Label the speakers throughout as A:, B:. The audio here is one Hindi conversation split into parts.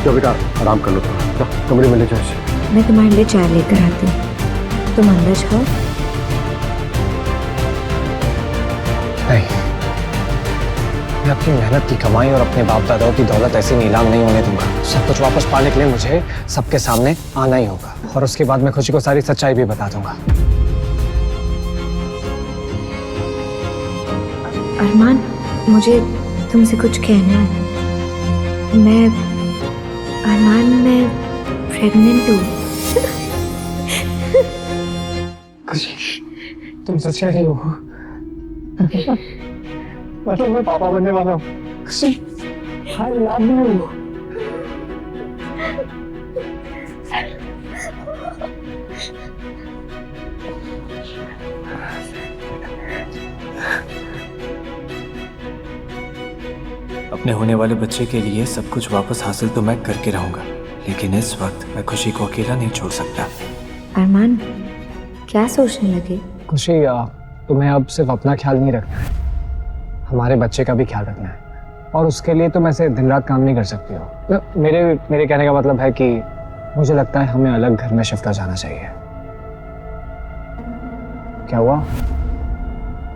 A: जाओ बेटा, आराम कर लो थोड़ा, जाओ कमरे में ले जाओ इसे।
B: मैं तुम्हारे लिए चाय लेकर आती हूँ, तुम अंदर जाओ।
C: नहीं, मैं अपनी मेहनत की कमाई और अपने बाप दादाओं की दौलत ऐसे नीलाम नहीं होने दूंगा। सब कुछ वापस पाने के लिए मुझे सबके सामने आना ही होगा, और उसके बाद मैं खुशी को सारी सच्चाई भी बता दूंगा।
B: अरमान, मुझे तुमसे कुछ कहना है। मैं प्रेग्नेंट हूँ।
C: खुशी, तुम सच कह रही हो? मतलब मैं पापा बनने वाला हूँ। खुशी, I love you। अपने होने वाले बच्चे के लिए सब कुछ वापस हासिल तो मैं करके रहूंगा, लेकिन इस वक्त मैं खुशी को अकेला नहीं छोड़ सकता।
B: अरमान, क्या सोचने लगे?
C: खुशी, तुम्हें अब सिर्फ अपना ख्याल नहीं रखना है, हमारे बच्चे का भी ख्याल रखना है, और उसके लिए तुम ऐसे दिन रात काम नहीं कर सकती हो। मेरे कहने का मतलब है कि मुझे लगता है हमें अलग घर में शिफ्ट हो जाना चाहिए। क्या हुआ?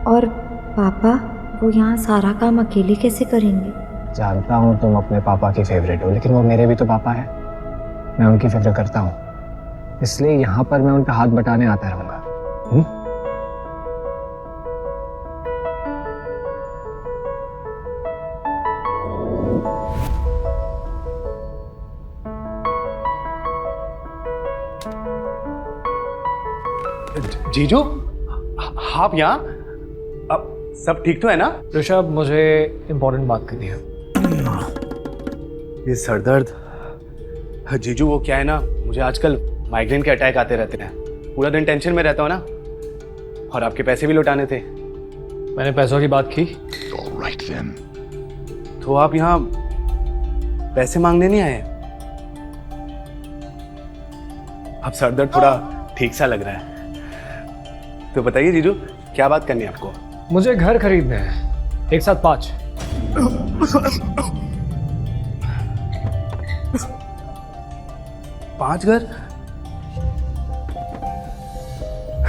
B: और पापा, वो यहाँ सारा काम अकेले कैसे करेंगे?
C: जानता हूँ तुम अपने पापा की फेवरेट हो, लेकिन वो मेरे भी तो पापा हैं, मैं उनकी फिक्र करता हूँ, इसलिए यहाँ पर मैं उनका हाथ बटाने आता रहूंगा।
D: जीजू, आप यहाँ? अब सब ठीक तो है ना?
C: ऋषभ, मुझे इम्पोर्टेंट बात करनी है।
D: ये सरदर्द, जीजू वो क्या है ना, मुझे आजकल माइग्रेन के अटैक आते रहते हैं, पूरा दिन टेंशन में रहता हूँ ना, और आपके पैसे भी लौटाने थे।
C: मैंने पैसों की बात की।
D: तो आप यहाँ पैसे मांगने नहीं आए? अब सरदर्द थोड़ा ठीक सा लग रहा है, तो बताइए जीजू, क्या बात करनी है आपको?
C: मुझे घर खरीदने हैं, एक साथ 5।
D: पांच घर?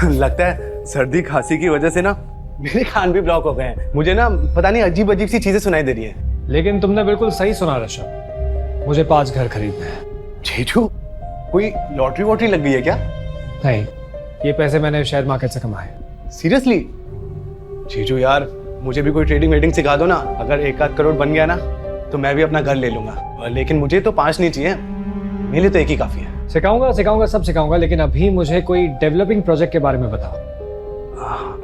D: लगता है सर्दी खांसी की वजह से ना मेरे कान भी ब्लॉक हो गए हैं, मुझे ना पता नहीं अजीब अजीब सी चीजें सुनाई दे रही हैं।
C: लेकिन तुमने बिल्कुल सही सुना ऋषभ, मुझे 5 घर खरीदने हैं।
D: जीजू, कोई लॉटरी वॉटरी लग गई है क्या?
C: नहीं, ये पैसे मैंने शेयर मार्केट से कमाए।
D: सीरियसली? जीजू यार, मुझे भी कोई ट्रेडिंग वेडिंग सिखा दो ना, अगर 1-8 करोड़ बन गया ना तो मैं भी अपना घर ले लूंगा, लेकिन मुझे तो 5 नहीं चाहिए, मेरे लिए तो एक ही काफी है।
C: सिखाऊंगा, सब सिखाऊंगा, लेकिन अभी मुझे कोई डेवलपिंग प्रोजेक्ट के बारे में बताओ।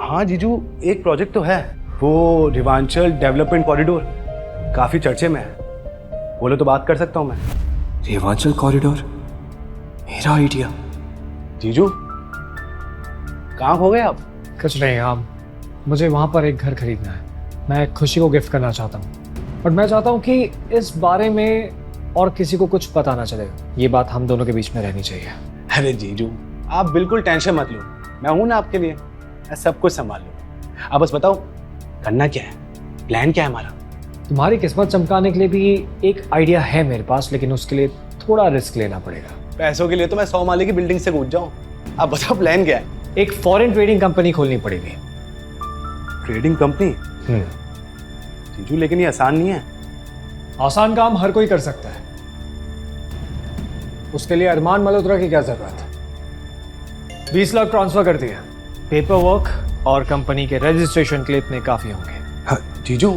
D: हाँ जीजू, एक प्रोजेक्ट तो है, वो रिवांचल डेवलपमेंट कॉरिडोर, काफी चर्चे में है, बोले तो बात कर सकता हूँ मैं।
C: रिवांचल कॉरिडोर? मेरा आइडिया?
D: जीजू, कहाँ हो गए आप?
C: कुछ नहीं, हम मुझे वहाँ पर एक घर खरीदना है, मैं खुशी को गिफ्ट करना चाहता हूँ, और मैं चाहता हूँ कि इस बारे में और किसी को कुछ पता ना चले, ये बात हम दोनों के बीच में रहनी चाहिए।
D: अरे जीजू, आप बिल्कुल टेंशन मत लो, मैं हूं ना आपके लिए, मैं सब कुछ संभाल लूंगा। आप बस बताओ करना क्या है, प्लान क्या है हमारा?
C: तुम्हारी किस्मत चमकाने के लिए भी एक आइडिया है मेरे पास, लेकिन उसके लिए थोड़ा रिस्क लेना पड़ेगा।
D: पैसों के लिए तो मैं 100 माले की बिल्डिंग से कूद जाऊं, आप बताओ प्लान क्या है?
C: एक फॉरेन ट्रेडिंग कंपनी खोलनी पड़ेगी।
D: Trading company? जीजू, लेकिन ये आसान नहीं है।
C: आसान काम हर कोई कर सकता है, उसके लिए अरमान मल्होत्रा की क्या जरूरत है? 20 लाख ट्रांसफर कर दिया, पेपर वर्क और कंपनी के रजिस्ट्रेशन के लिए इतने काफी होंगे।
D: हाँ, जीजू,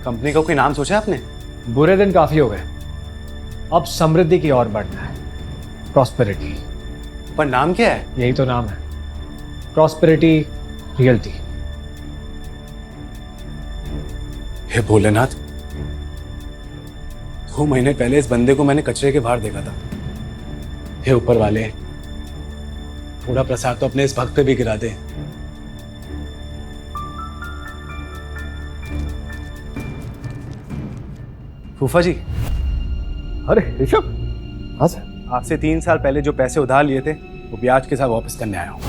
D: कंपनी का कोई नाम सोचा है आपने?
C: बुरे दिन काफी हो गए, अब समृद्धि की ओर बढ़ना है, प्रॉस्पेरिटी।
D: पर नाम क्या है?
C: यही तो नाम है, प्रॉस्पेरिटी रियल्टी।
D: हे भोलेनाथ, 2 महीने पहले इस बंदे को मैंने कचरे के बाहर देखा था। हे ऊपर वाले, थोड़ा प्रसाद तो अपने इस भक्त पे भी गिरा दे। फूफा जी।
A: अरे ऋषभ, हाँ सर।
D: आपसे 3 साल पहले जो पैसे उधार लिए थे वो ब्याज के साथ वापस करने आया हूँ।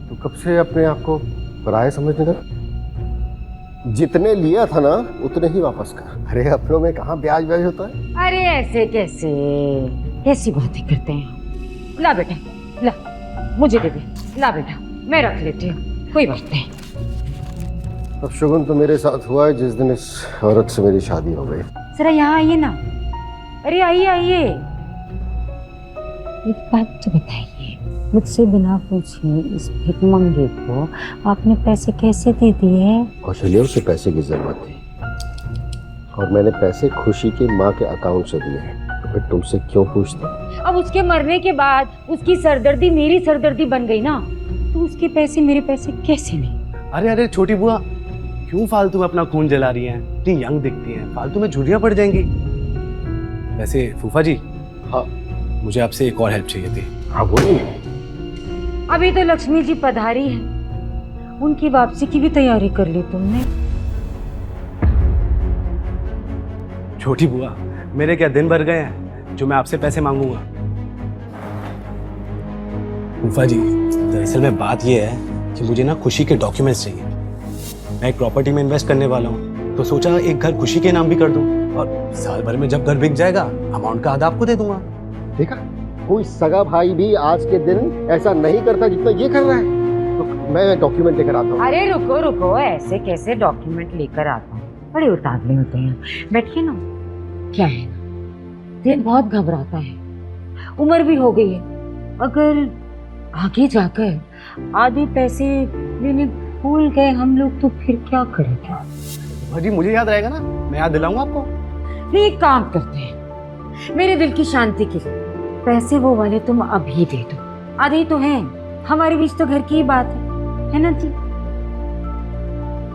A: तो कब से अपने आप को पराया समझने लगा? जितने लिया था ना उतने ही वापस कर। अरे अपनों में कहाँ ब्याज ब्याज होता है।
E: अरे ऐसे कैसे, कैसी बातें करते हैं। ला बेटा, ला मुझे दे दे। ला बेटा, मैं रख लेती हूँ, कोई बात नहीं।
A: अब शुगन तो मेरे साथ हुआ है जिस दिन इस औरत से मेरी शादी हो गई।
E: जरा यहाँ आइए ना। अरे आइए आइए। एक बात तो बताइए, मुझसे बिना पूछे इस भिखमंगे को आपने पैसे कैसे दे दिए?
A: कौशल्या, उसे पैसे की जरूरत थी और मैंने पैसे खुशी की माँ के अकाउंट से दिए हैं। तो फिर तुमसे क्यों पूछते?
E: अब उसके मरने के बाद उसकी सरदर्दी मेरी सरदर्दी बन गई ना, तो उसके पैसे मेरे पैसे कैसे नहीं?
D: अरे अरे छोटी बुआ, क्यों फालतू में अपना खून जला रही हैं? इतनी यंग दिखती हैं, फालतू में झुर्रियां पड़ जाएंगी। वैसे फूफा जी,
A: हाँ
D: मुझे आपसे एक और हेल्प चाहिए थी।
A: हाँ बोलिए।
E: अभी तो लक्ष्मी जी पधारी है, उनकी वापसी की भी तैयारी कर ली तुमने?
D: छोटी बुआ, मेरे क्या दिन भर गए हैं जो मैं आपसे पैसे मांगूंगा? फूफा जी, दरअसल में बात यह है कि मुझे ना खुशी के डॉक्यूमेंट्स चाहिए। मैं एक प्रॉपर्टी में इन्वेस्ट करने वाला हूँ, तो सोचा एक घर खुशी के नाम भी कर दूं और साल भर में जब घर बिक जाएगा अमाउंट का आधा आपको दे दूंगा।
A: देखा, कोई सगा भाई भी आज के दिन ऐसा नहीं करता जितना ये कर रहा है। तो मैं डॉक्यूमेंट लेकर आता हूँ।
E: अरे रुको रुको, ऐसे कैसे डॉक्यूमेंट लेकर आता हूँ? बड़े उतावले होते हैं। बैठिए ना। क्या है ना, दिल बहुत घबराता है, उम्र भी हो गई है। अगर आगे जाकर आधे पैसे लेने भूल गए हम लोग तो फिर क्या करेंगे?
D: फूफा जी, मुझे याद रहेगा ना, मैं याद दिलाऊंगा आपको।
E: नहीं, एक काम करते हैं, मेरे दिल की शांति के लिए पैसे वो वाले तुम अभी दे दो। आधे ही तो हैं, हमारे बीच तो घर की ही बात है ना जी?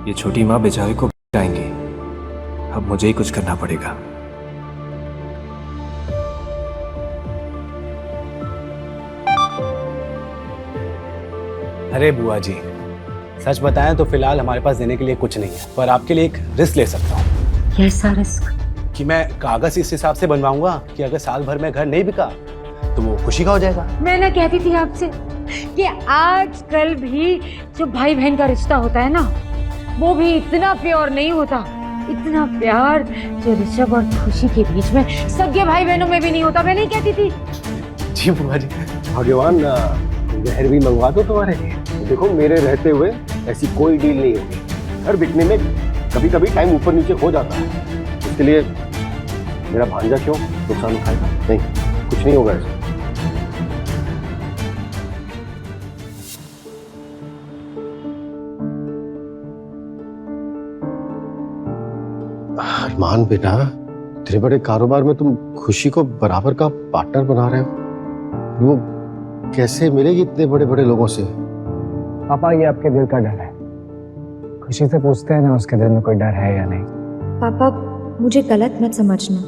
F: ये छोटी माँ बेचारे को जाएंगे, अब मुझे ही कुछ करना पड़ेगा।
D: अरे बुआ जी, सच बताएं तो फिलहाल हमारे पास देने के लिए कुछ नहीं है, पर आपके लिए एक रिस्क ले सकता हूँ।
E: कैसा रिस्क? कि
D: मैं कागज इस हिसाब से बनवाऊंगा कि अगर साल भर में घर नहीं बिका तो वो खुशी का हो जाएगा।
E: मैं ना कहती थी आपसे कि आजकल भी जो भाई बहन का रिश्ता होता है ना, वो भी इतना प्योर नहीं होता, इतना प्यार जो ऋषभ और खुशी के बीच में सगे भाई बहनों में भी नहीं होता। मैं नहीं कहती थी?
D: जी बुआ जी।
A: भगवान जहर भी मंगवा दो तुम्हारे लिए। देखो, मेरे रहते हुए ऐसी कोई डील नहीं होगी। घर बिकने में कभी कभी टाइम ऊपर नीचे हो जाता है, इसके लिए मेरा भांजा क्यों नुकसान उठाएगा? नहीं, कुछ नहीं होगा ऐसा। अरमान बेटा, इतने बड़े कारोबार में तुम खुशी को बराबर का पार्टनर बना रहे हो। वो कैसे मिलेगी इतने बड़े बड़े लोगों से?
C: पापा, ये आपके दिल का डर है। खुशी से पूछते हैं ना उसके दिल में कोई डर है या नहीं।
B: पापा, मुझे गलत मत समझना,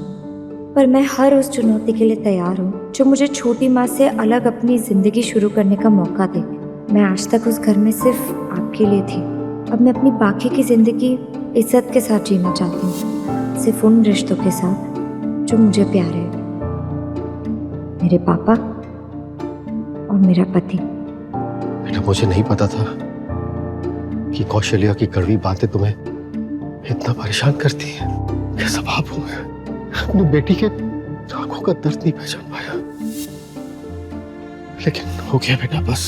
B: पर मैं हर उस चुनौती के लिए तैयार हूँ जो मुझे छोटी माँ से अलग अपनी ज़िंदगी शुरू करने का मौका दे। मैं आज तक उस घर में सिर्फ आपके लिए थी, अब मैं अपनी बाकी की ज़िंदगी इज्जत के साथ जीना चाहती हूँ, सिर्फ उन रिश्तों के साथ जो मुझे प्यारे हैं, मेरे पापा और मेरा पति।
A: बेटा, मुझे नहीं पता था कि कौशल्या की कड़वी बातें तुम्हें इतना परेशान करती हैं। कैसा बाप हूं मैं, अपनी बेटी के आंखों का दर्द नहीं पहचान पाया। लेकिन हो गया बेटा, बस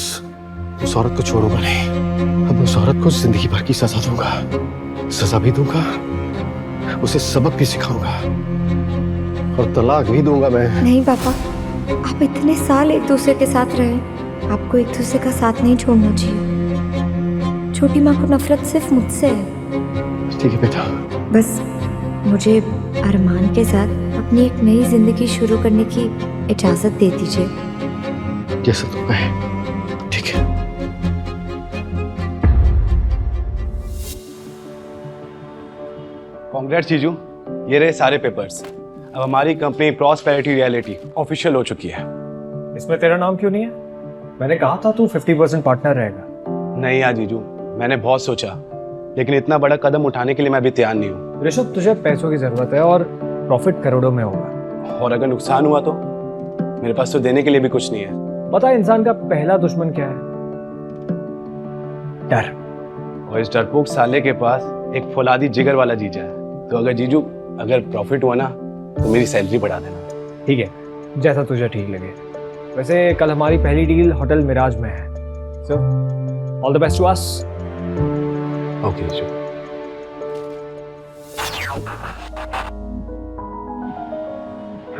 A: उस औरत को छोड़ूंगा नहीं। अब उस औरत को जिंदगी भर की सजा दूंगा, सजा भी दूंगा, उसे सबक भी सिखाऊंगा और तलाक भी दूंगा मैं।
B: नहीं पापा, आप इतने साल एक दूसरे के साथ रहे, आपको एक दूसरे का साथ नहीं छोड़ना चाहिए। छोटी माँ को नफरत सिर्फ मुझसे है।
A: ठीक है बेटा,
B: बस मुझे अरमान के साथ अपनी एक नई जिंदगी शुरू करने की इजाजत दे दीजिए।
A: जैसा तुम कहे, ठीक है।
D: कांग्रेट्स जीजू, ये रहे सारे पेपर्स। अब हमारी कंपनी प्रॉस्पेरिटी रियलिटी ऑफिशियल हो चुकी है।
C: इसमें तेरा नाम क्यों नहीं है? मैंने कहा था तू 50% पार्टनर रहेगा।
D: नहीं यार जीजू, मैंने बहुत सोचा, लेकिन इतना बड़ा कदम उठाने के लिए मैं अभी तैयार नहीं हूँ।
C: ऋषभ, तुझे पैसों की जरूरत है और प्रॉफिट करोड़ों में होगा,
D: और अगर नुकसान हुआ तो मेरे पास तो देने के लिए भी कुछ नहीं है।
C: पता है इंसान का पहला दुश्मन क्या है? डर।
D: और इस डरपोक साले के पास एक फौलादी जिगर वाला जीजा है, तो अगर जीजू अगर प्रॉफिट हुआ ना तो मेरी सैलरी बढ़ा देना।
C: ठीक है, जैसा तुझे ठीक लगे। वैसे कल हमारी पहली डील होटल मिराज में है, so all the best to us.
D: Okay जीजू।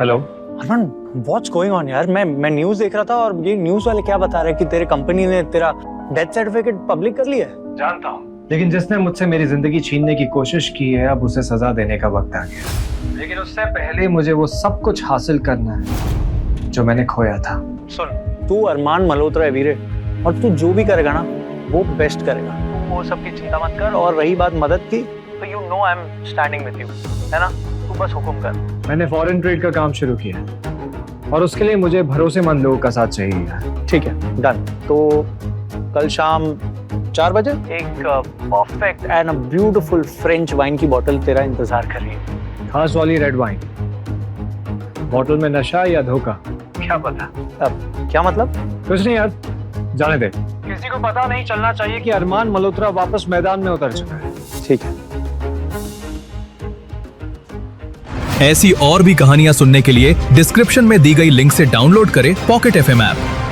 C: Hello
G: Armaan, what's going on यार? मैं न्यूज़ देख रहा था और ये न्यूज़ वाले क्या बता रहे हैं कि तेरे कंपनी ने तेरा डेथ सर्टिफिकेट पब्लिक कर लिया है।
C: जानता हूँ, लेकिन जिसने मुझसे मेरी जिंदगी छीनने की कोशिश की है, अब उसे सजा देने का वक्त आ गया। लेकिन उससे पहले मुझे वो सब कुछ हासिल करना है जो मैंने खोया था।
G: सुन, तू अरमान मल्होत्रा है वीरे, और तू जो भी करेगा ना वो बेस्ट करेगा। तू वो सब की चिंता मत कर, और रही बात मदद की तो you know I am standing with you, है ना? तू बस हुक्म कर।
C: मैंने फॉरेन ट्रेड का काम शुरू किया और उसके लिए मुझे भरोसेमंद लोगों का साथ चाहिए।
G: ठीक है, डन। तो कल शाम 4 बजे एक perfect and a beautiful French wine की बोतल तेरा इंतजार कर रही है।
C: खास वाली रेड वाइन। बोतल में नशा या धोखा, क्या पता।
G: अब क्या मतलब?
C: कुछ नहीं यार, जाने दे। किसी को पता नहीं चलना चाहिए कि अरमान मल्होत्रा वापस मैदान में उतर चुका है।
G: ठीक है।
H: ऐसी और भी कहानियां सुनने के लिए डिस्क्रिप्शन में दी गई लिंक से डाउनलोड करें पॉकेट FM ऐप।